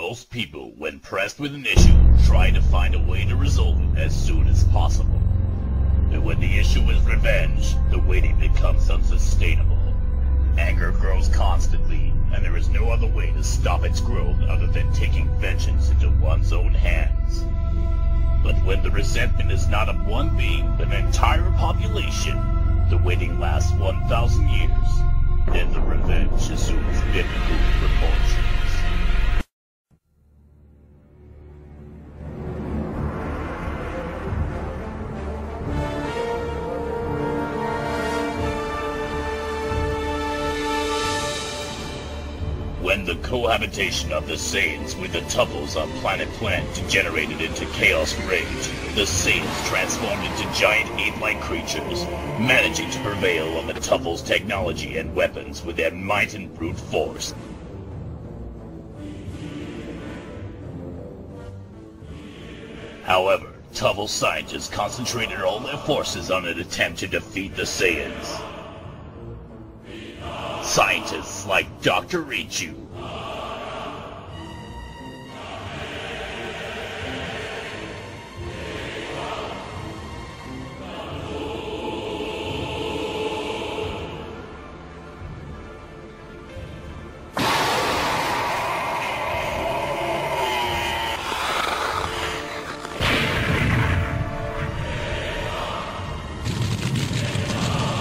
Most people, when pressed with an issue, try to find a way to resolve it as soon as possible. But when the issue is revenge, the waiting becomes unsustainable. Anger grows constantly, and there is no other way to stop its growth other than taking vengeance into one's own hands. But when the resentment is not of one being, but an entire population, the waiting lasts 1,000 years. Then the revenge assumes biblical proportions. When the cohabitation of the Saiyans with the Tuffles on planet Plant degenerated into Chaos Rage, the Saiyans transformed into giant ape-like creatures, managing to prevail on the Tuffles' technology and weapons with their might and brute force. However, Tuffles scientists concentrated all their forces on an attempt to defeat the Saiyans. Scientists like Dr. Richu,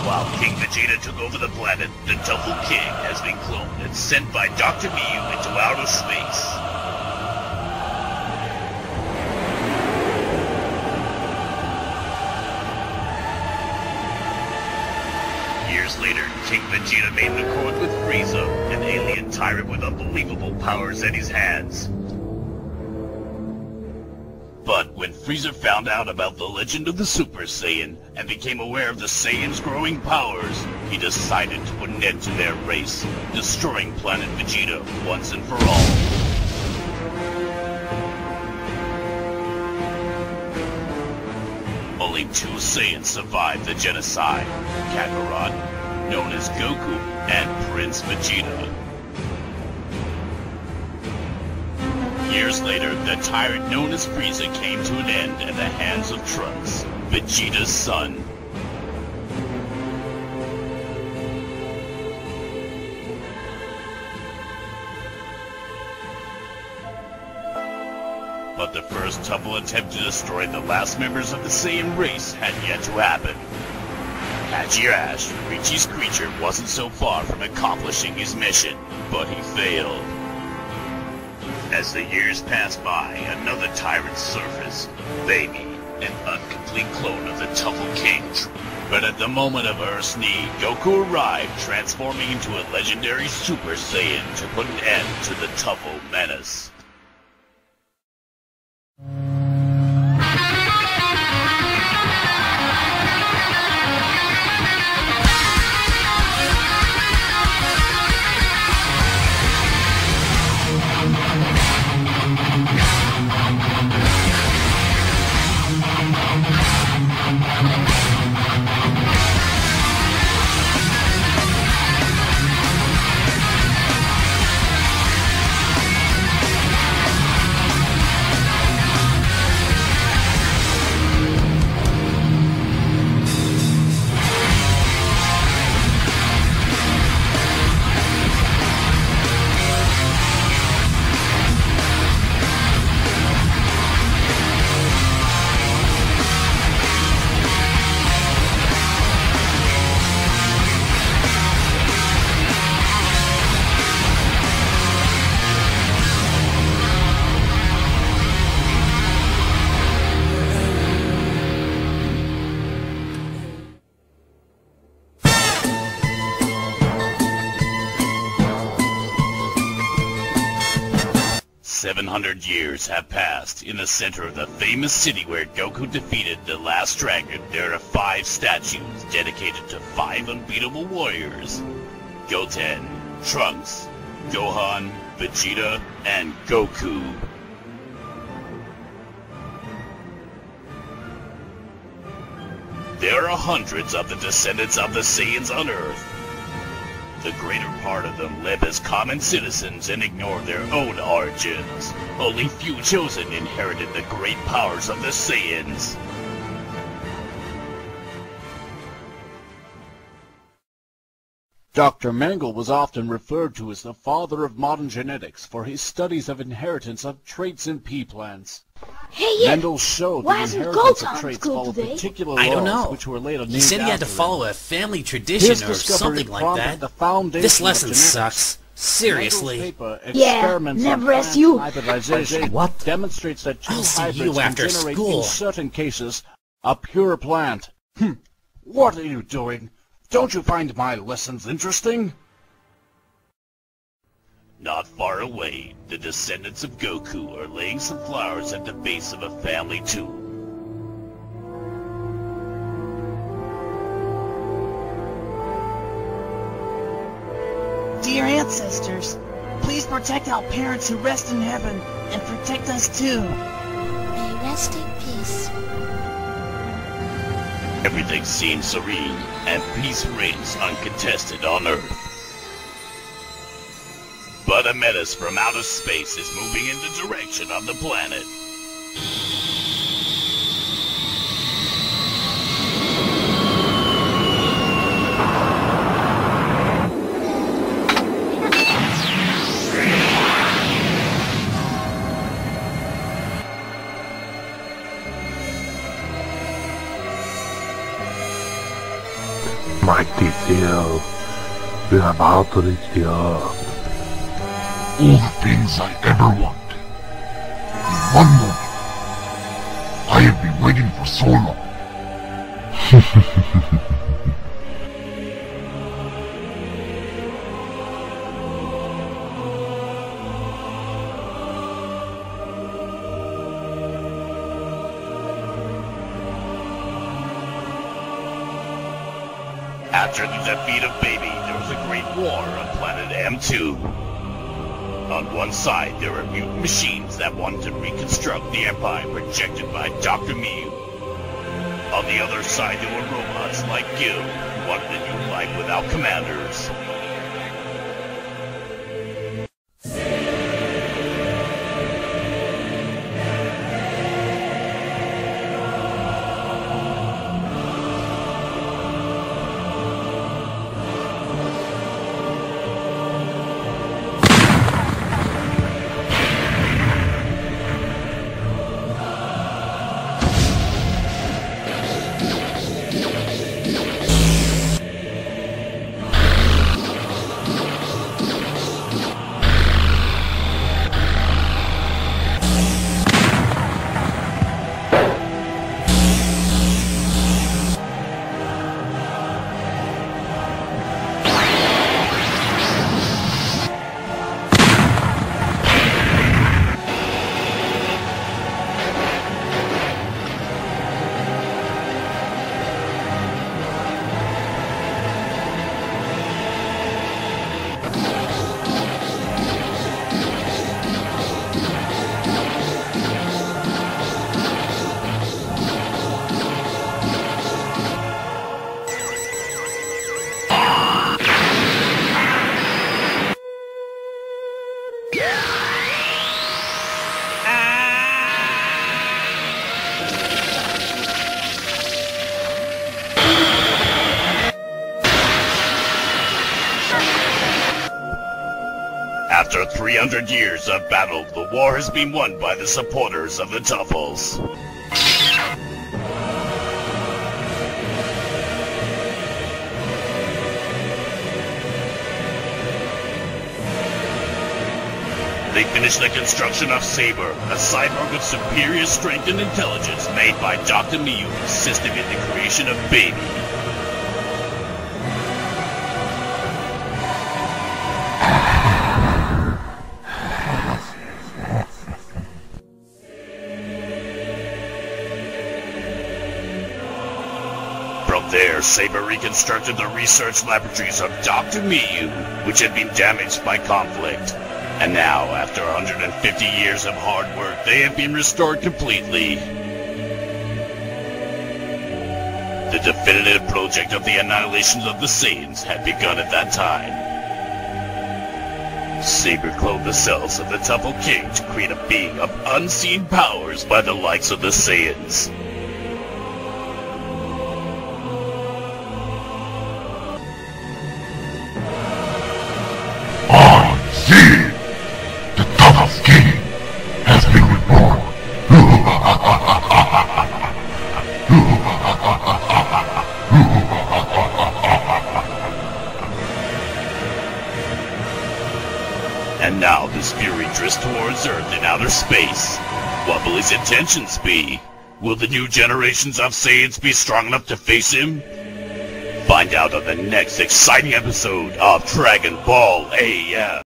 while King Vegeta took over the planet, the Tuffle King has been cloned and sent by Dr. Miyu into outer space. Years later, King Vegeta made an accord with Frieza, an alien tyrant with unbelievable powers at his hands. But when Frieza found out about the legend of the Super Saiyan and became aware of the Saiyans' growing powers, he decided to put an end to their race, destroying planet Vegeta once and for all. Only 2 Saiyans survived the genocide: Kakarot, known as Goku, and Prince Vegeta. Years later, the tyrant known as Frieza came to an end at the hands of Trunks, Vegeta's son. But the first Tuffle attempt to destroy the last members of the Saiyan race had yet to happen. Hachirash, Richi's creature, wasn't so far from accomplishing his mission, but he failed. As the years passed by, another tyrant surfaced, Baby, an incomplete clone of the Tuffle King. But at the moment of Earth's need, Goku arrived, transforming into a legendary Super Saiyan to put an end to the Tuffle menace. "700 years have passed. In the center of the famous city where Goku defeated the last dragon, there are 5 statues dedicated to 5 unbeatable warriors: Goten, Trunks, Gohan, Vegeta, and Goku. There are hundreds of the descendants of the Saiyans on Earth. The greater part of them live as common citizens and ignore their own origins. Only few chosen inherited the great powers of the Saiyans. Dr. Mengele was often referred to as the father of modern genetics for his studies of inheritance of traits in pea plants. Hey, yeah. Mendel showed Why that hasn't inheritance Gold of on traits school followed today? particular I don't laws know. which were later named He said he had to after follow him. a family His tradition or discovery something like prompted that. the foundation This of lesson genetics. sucks. Seriously. Mendel's paper, Yeah, Experiments on never asked Plant you. Hybridization, What? demonstrates that two I'll see hybrids you can after generate, school. in certain cases, a pure plant. What are you doing? Don't you find my lessons interesting? Not far away, the descendants of Goku are laying some flowers at the base of a family tomb. Dear ancestors, please protect our parents who rest in heaven, and protect us too. May rest in peace. Everything seems serene, and peace reigns uncontested on Earth. But a menace from outer space is moving in the direction of the planet. Mighty Theo, we're about to reach the Earth. All the things I ever wanted. In one moment. I have been waiting for so long. After the defeat of Baby, there was a great war on planet M2. On one side, there were mutant machines that wanted to reconstruct the empire projected by Dr. Miyu. On the other side, there were robots like you, who wanted a new life without commanders. After 300 years of battle, the war has been won by the supporters of the Tuffles. They finished the construction of Saber, a cyborg of superior strength and intelligence made by Dr. Miyu, assisting in the creation of Baby. From there, Saber reconstructed the research laboratories of Dr. Miyu, which had been damaged by conflict. And now, after 150 years of hard work, they have been restored completely. The definitive project of the annihilation of the Saiyans had begun at that time. Saber cloned the cells of the Temple King to create a being of unseen powers by the likes of the Saiyans. I see! The Temple King has been reborn! And now this fury drifts towards Earth in outer space. What will his intentions be? Will the new generations of Saiyans be strong enough to face him? Find out on the next exciting episode of Dragon Ball AF.